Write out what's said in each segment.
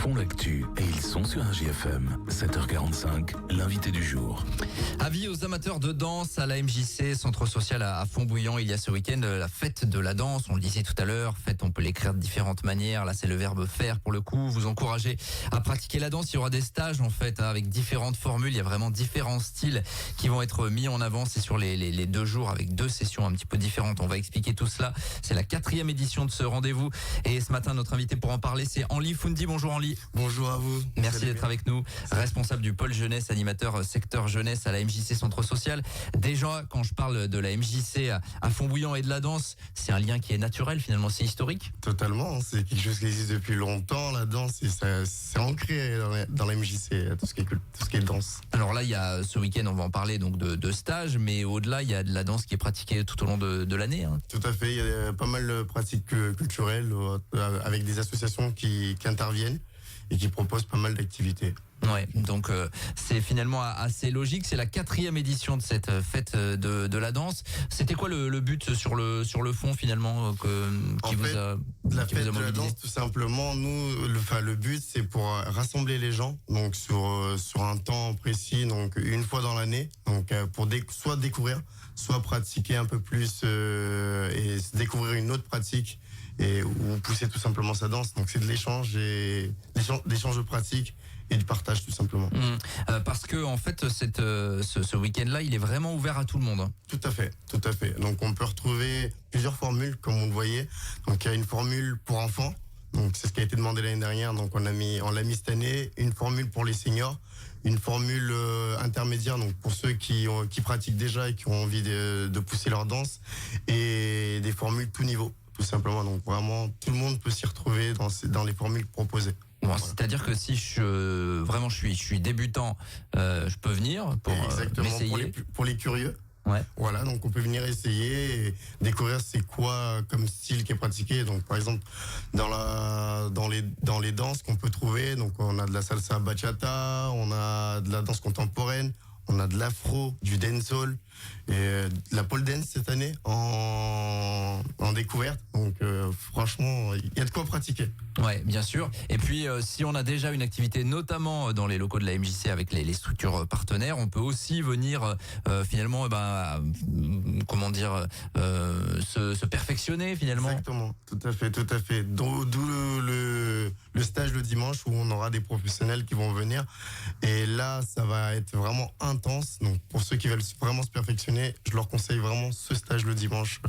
font l'actu et ils sont sur RJFM. 7h45, l'invité du jour. Avis aux amateurs de danse à la MJC, centre social à Fontbouillant. Il y a ce week-end la fête de la danse. On le disait tout à l'heure, fête, on peut l'écrire de différentes manières. Là, c'est le verbe faire pour le coup. Vous encouragez à pratiquer la danse. Il y aura des stages en fait avec différentes formules. Il y a vraiment différents styles qui vont être mis en avant. C'est sur les 2 jours avec 2 sessions un petit peu différentes. On va expliquer tout cela. C'est la 4e édition de ce rendez-vous. Et ce matin, notre invité pour en parler, c'est Henli Foundi. Bonjour Henli. Bonjour à vous. Merci d'être avec nous. Responsable du pôle jeunesse, animateur secteur jeunesse à la MJC Centre Social. Déjà, quand je parle de la MJC à Fontbouillant et de la danse, c'est un lien qui est naturel finalement, c'est historique. Totalement, c'est quelque chose qui existe depuis longtemps, la danse, et c'est ancré dans la MJC, tout ce qui est danse. Alors là, il y a ce week-end, on va en parler donc de stage, mais au-delà, il y a de la danse qui est pratiquée tout au long de l'année. Hein. Tout à fait, il y a pas mal de pratiques culturelles avec des associations qui interviennent et qui proposent pas mal d'activités. Ouais, donc c'est finalement assez logique. C'est la 4e édition de cette fête de la danse. C'était quoi le but sur le fond finalement qui vous a la fête de la danse, tout simplement, nous, le but c'est pour rassembler les gens, donc sur un temps précis, donc une fois dans l'année, donc pour soit découvrir, soit pratiquer un peu plus et découvrir une autre pratique ou pousser tout simplement sa danse. Donc c'est de l'échange d'échange de pratiques et du partage tout simplement. Parce que en fait ce week-end-là, il est vraiment ouvert à tout le monde. Tout à fait. Donc on peut retrouver plusieurs formules comme vous le voyez. Donc il y a une formule pour enfants. Donc c'est ce qui a été demandé l'année dernière. Donc on l'a mis cette année. Une formule pour les seniors, une formule intermédiaire. Donc pour ceux qui pratiquent déjà et qui ont envie de pousser leur danse, et des formules tout niveau, tout simplement. Donc vraiment tout le monde peut s'y retrouver dans les formules proposées. Bon, voilà. C'est-à-dire que si je suis débutant, je peux venir pour m'essayer. Pour les curieux. Ouais. Voilà, donc on peut venir essayer et découvrir c'est quoi comme style qui est pratiqué. Donc par exemple dans les danses qu'on peut trouver, donc on a de la salsa bachata, on a de la danse contemporaine, on a de l'afro, du dancehall et de la pole dance cette année en découverte. Donc franchement, il y a de quoi pratiquer. Ouais, bien sûr. Et puis si on a déjà une activité, notamment dans les locaux de la MJC avec les structures partenaires, on peut aussi venir finalement, se perfectionner finalement. Exactement, tout à fait. D'où le stage le dimanche où on aura des professionnels qui vont venir. Et là, ça va être vraiment intense. Donc pour ceux qui veulent vraiment se perfectionner, je leur conseille vraiment ce stage le dimanche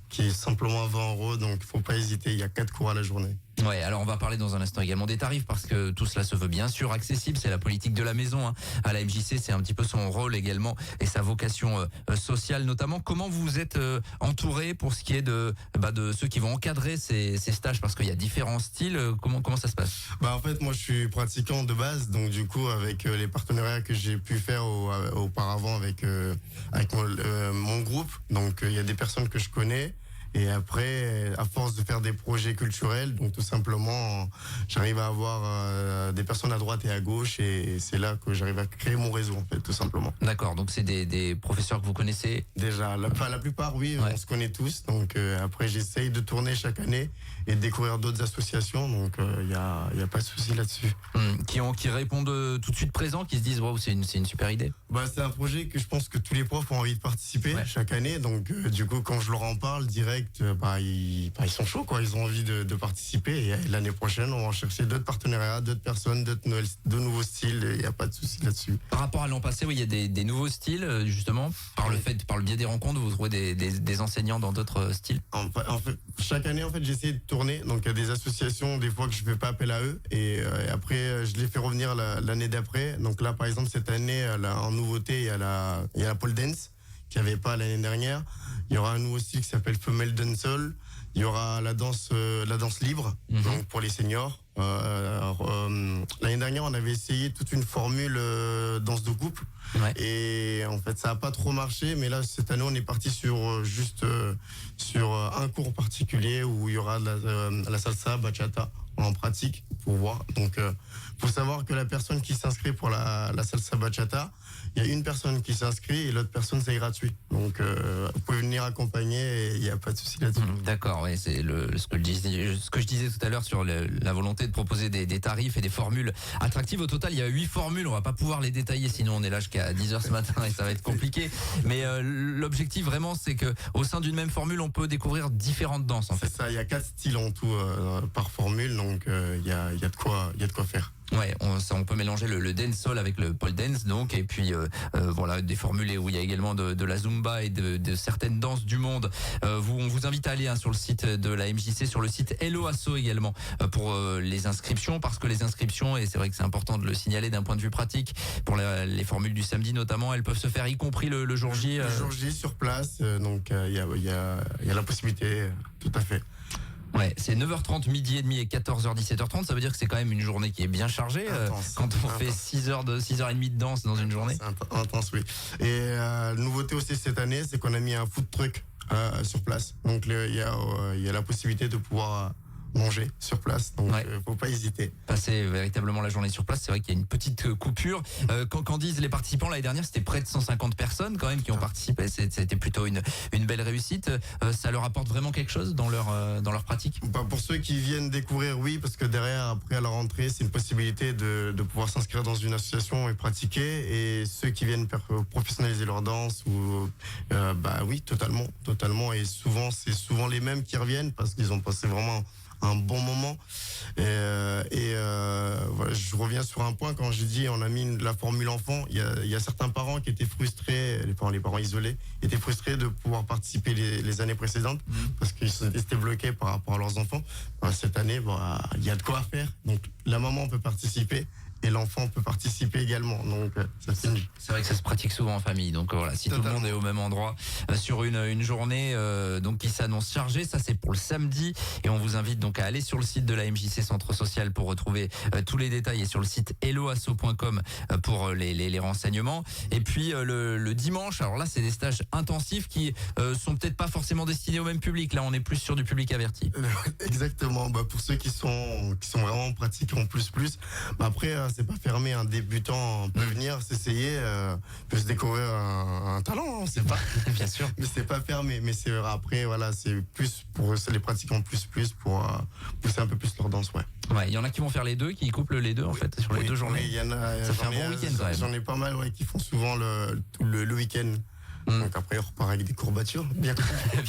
qui est simplement à 20 €. Donc il faut pas hésiter, il y a 4 cours à la journée. Ouais, alors on va parler dans un instant également des tarifs parce que tout cela se veut bien sûr accessible, c'est la politique de la maison. Hein. À la MJC, c'est un petit peu son rôle également et sa vocation sociale notamment. Comment vous êtes entouré pour ce qui est de ceux qui vont encadrer ces stages parce qu'il y a différents styles. Comment ça se passe? En fait, moi je suis pratiquant de base, donc du coup avec les partenariats que j'ai pu faire auparavant avec mon groupe, donc il y a des personnes que je connais. Et après, à force de faire des projets culturels, donc tout simplement, j'arrive à avoir des personnes à droite et à gauche, et c'est là que j'arrive à créer mon réseau, en fait, tout simplement. D'accord, donc c'est des professeurs que vous connaissez? Déjà, la plupart, oui, ouais. On se connaît tous. Donc après, j'essaye de tourner chaque année et de découvrir d'autres associations. Donc il y a pas de souci là-dessus. Qui répondent tout de suite présents, qui se disent waouh, c'est une super idée. C'est un projet que je pense que tous les profs ont envie de participer chaque année. Donc du coup, quand je leur en parle direct, ils sont chauds, quoi. Ils ont envie de participer. Et l'année prochaine, on va chercher d'autres partenariats, d'autres personnes, de nouveaux styles. Il n'y a pas de souci là-dessus. Par rapport à l'an passé, oui, il y a des nouveaux styles, justement. Par le biais des rencontres, vous trouvez des enseignants dans d'autres styles. En fait, chaque année, j'essaie de tourner. Donc il y a des associations, des fois que je fais pas appel à eux. Et après, je les fais revenir l'année d'après. Donc là, par exemple, cette année, en nouveauté, il y a la pole dance qu'il n'y avait pas l'année dernière. Il y aura un nouveau style qui s'appelle femelle dancehall. Il y aura la danse libre, donc pour les seniors. L'année dernière, on avait essayé toute une formule danse de couple. Ouais. Et en fait, ça n'a pas trop marché. Mais là, cette année, on est parti sur un cours particulier où il y aura la salsa bachata en pratique pour voir. Donc faut savoir que la personne qui s'inscrit pour la salsa bachata, il y a une personne qui s'inscrit et l'autre personne c'est gratuit. Donc vous pouvez venir accompagner et il n'y a pas de souci là-dessus. D'accord, ouais, c'est ce que je disais tout à l'heure sur la volonté de proposer des tarifs et des formules attractives. Au total, il y a 8 formules, on va pas pouvoir les détailler, sinon on est là jusqu'à 10h ce matin et ça va être compliqué. Mais l'objectif vraiment, c'est que au sein d'une même formule, on peut découvrir différentes danses en fait. C'est ça, il y a 4 styles en tout par formule, donc il y a de quoi faire. Ouais, on peut mélanger le dancehall avec le pole dance donc, et puis voilà, des formules où il y a également de la zumba et de certaines danses du monde. On vous invite à aller sur le site de la MJC, sur le site Hello Asso également pour les inscriptions, parce que les inscriptions, et c'est vrai que c'est important de le signaler d'un point de vue pratique, pour les formules du samedi notamment, elles peuvent se faire y compris le jour J. Le jour J sur place, donc il y a la possibilité, tout à fait. Ouais, c'est 9h30, midi et demi et 14h, 17h30. Ça veut dire que c'est quand même une journée qui est bien chargée quand on fait 6h30 de danse dans une journée. C'est intense, oui. Et nouveauté aussi cette année, c'est qu'on a mis un food truck sur place. Donc il y a la possibilité de pouvoir manger sur place, donc faut pas hésiter. Passer véritablement la journée sur place, c'est vrai qu'il y a une petite coupure. Quand disent les participants, l'année dernière, c'était près de 150 personnes quand même qui ont participé. C'était plutôt une belle réussite. Ça leur apporte vraiment quelque chose dans leur pratique? Pour ceux qui viennent découvrir, oui, parce que derrière, après à la rentrée, c'est une possibilité de pouvoir s'inscrire dans une association et pratiquer. Et ceux qui viennent professionnaliser leur danse, oui, totalement. Et c'est souvent les mêmes qui reviennent parce qu'ils ont passé vraiment un bon moment. Voilà, je reviens sur un point, quand j'ai dit on a mis la formule enfant, il y a certains parents qui étaient frustrés, les parents isolés étaient frustrés de pouvoir participer les années précédentes parce qu'ils étaient bloqués par rapport à leurs enfants. Cette année, il y a de quoi faire, donc la maman peut participer et l'enfant peut participer également. Donc c'est vrai que ça se pratique souvent en famille. Donc voilà, si tout le monde est au même endroit sur une journée donc qui s'annonce chargée, ça c'est pour le samedi, et on vous invite donc à aller sur le site de la MJC Centre Social pour retrouver tous les détails, et sur le site helloasso.com pour les renseignements. Et puis le dimanche, alors là c'est des stages intensifs qui sont peut-être pas forcément destinés au même public. Là on est plus sur du public averti. Exactement. Pour ceux qui sont vraiment pratiquants plus. Après c'est pas fermé, un débutant peut venir s'essayer, peut se découvrir un talent, on sait pas. Bien sûr. Mais c'est pas fermé. Mais c'est après, voilà, c'est plus pour les pratiquants plus pour pousser un peu plus leur danse, ouais. Ouais, il y en a qui vont faire les deux, qui couplent les deux en fait sur les 2 journées. Oui, il y en a. Ça fait un bon week-end quand même. J'en ai pas mal, qui font souvent le week-end. Donc après on repart avec des courbatures, bien.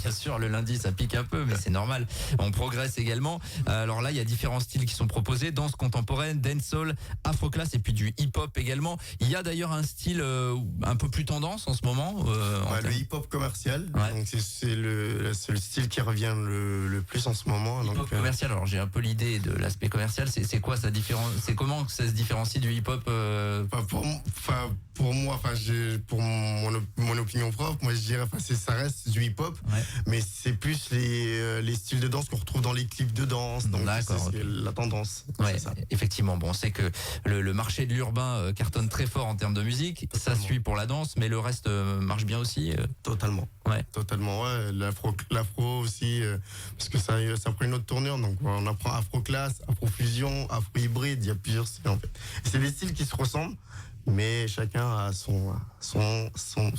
Bien sûr, le lundi ça pique un peu, mais c'est normal. On progresse également. Alors là, il y a différents styles qui sont proposés: danse contemporaine, dancehall, afroclass et puis du hip-hop également. Il y a d'ailleurs un style un peu plus tendance en ce moment. Le hip-hop commercial. Ouais. Donc c'est le style qui revient le plus en ce moment. Hip-hop commercial. Alors j'ai un peu l'idée de l'aspect commercial. C'est quoi ça différence? C'est comment ça se différencie du hip-hop pour moi, pour mon opinion propre, moi je dirais, ça reste du hip-hop, mais c'est plus les styles de danse qu'on retrouve dans les clips de danse. Donc c'est la tendance. Ouais, ça. Effectivement, bon, on sait que le marché de l'urbain cartonne très fort en termes de musique. Totalement. Ça suit pour la danse, mais le reste marche bien aussi. Totalement. Ouais. Totalement. Ouais. L'afro aussi, parce que ça prend une autre tournure. Donc on apprend afro-class, afro-fusion, afro-hybride. Il y a plusieurs styles en fait. Et c'est des styles qui se ressemblent, mais chacun a son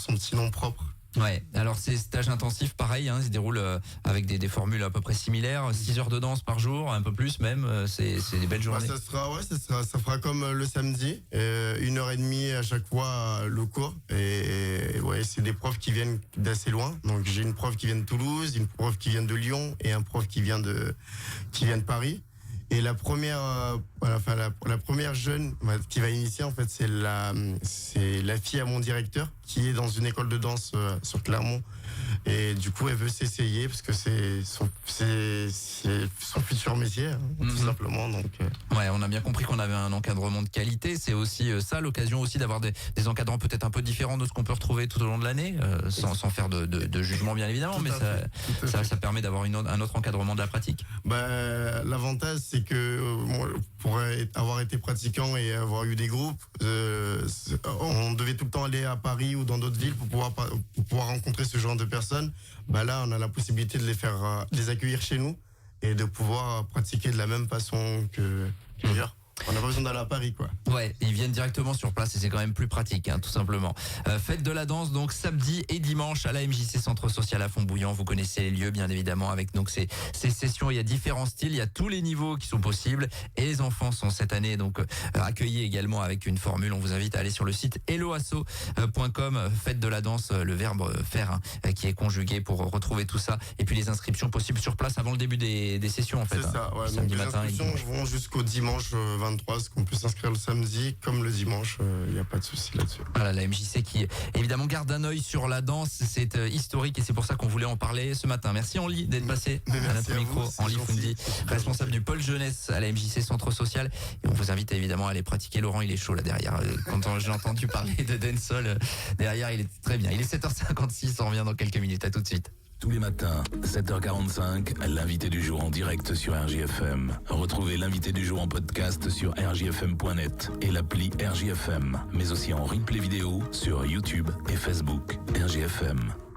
petit nom propre. Ouais, alors ces stages intensifs, pareil, se déroulent avec des formules à peu près similaires, 6 heures de danse par jour, un peu plus même, c'est des belles journées. Ça fera comme le samedi, 1h30 à chaque fois le cours, et c'est des profs qui viennent d'assez loin. Donc j'ai une prof qui vient de Toulouse, une prof qui vient de Lyon et un prof qui vient de Paris. Et la première jeune qui va initier, en fait, c'est la fille à mon directeur qui est dans une école de danse sur Clermont. Et du coup, elle veut s'essayer parce que c'est son futur métier, tout simplement. Donc, ouais, on a bien compris qu'on avait un encadrement de qualité. C'est aussi ça l'occasion aussi d'avoir des encadrants peut-être un peu différents de ce qu'on peut retrouver tout au long de l'année, sans faire de jugement bien évidemment, mais ça permet d'avoir un autre encadrement de la pratique. L'avantage, c'est que pour avoir été pratiquant et avoir eu des groupes, on devait tout le temps aller à Paris ou dans d'autres villes pour pouvoir rencontrer ce genre de personnes. Là, on a la possibilité de les accueillir chez nous et de pouvoir pratiquer de la même façon que ailleurs. On n'a pas besoin d'aller à Paris, quoi. Ouais, ils viennent directement sur place et c'est quand même plus pratique, tout simplement. Fête de la danse, donc samedi et dimanche à la MJC Centre Social à Fontbouillant. Vous connaissez les lieux, bien évidemment, avec donc ces sessions. Il y a différents styles, il y a tous les niveaux qui sont possibles. Et les enfants sont cette année donc accueillis également avec une formule. On vous invite à aller sur le site helloasso.com. Fête de la danse, le verbe faire qui est conjugué pour retrouver tout ça. Et puis les inscriptions possibles sur place avant le début des sessions, en fait. C'est ça, ouais. Donc Samedi les matin. inscriptions vont jusqu'au dimanche 23, parce qu'on peut s'inscrire le samedi comme le dimanche, il n'y a pas de souci là-dessus. Voilà, la MJC qui évidemment garde un œil sur la danse, c'est historique et c'est pour ça qu'on voulait en parler ce matin. Merci Henri d'être passé à notre micro. Henri Foundi, responsable du pôle jeunesse à la MJC Centre Social. Et on vous invite évidemment à aller pratiquer. Laurent, il est chaud là derrière. Quand j'ai entendu parler de dancehall derrière, il est très bien. Il est 7h56, on revient dans quelques minutes. À tout de suite. Tous les matins, 7h45, l'invité du jour en direct sur RJFM. Retrouvez l'invité du jour en podcast sur rjfm.net et l'appli RJFM, mais aussi en replay vidéo sur YouTube et Facebook. RJFM.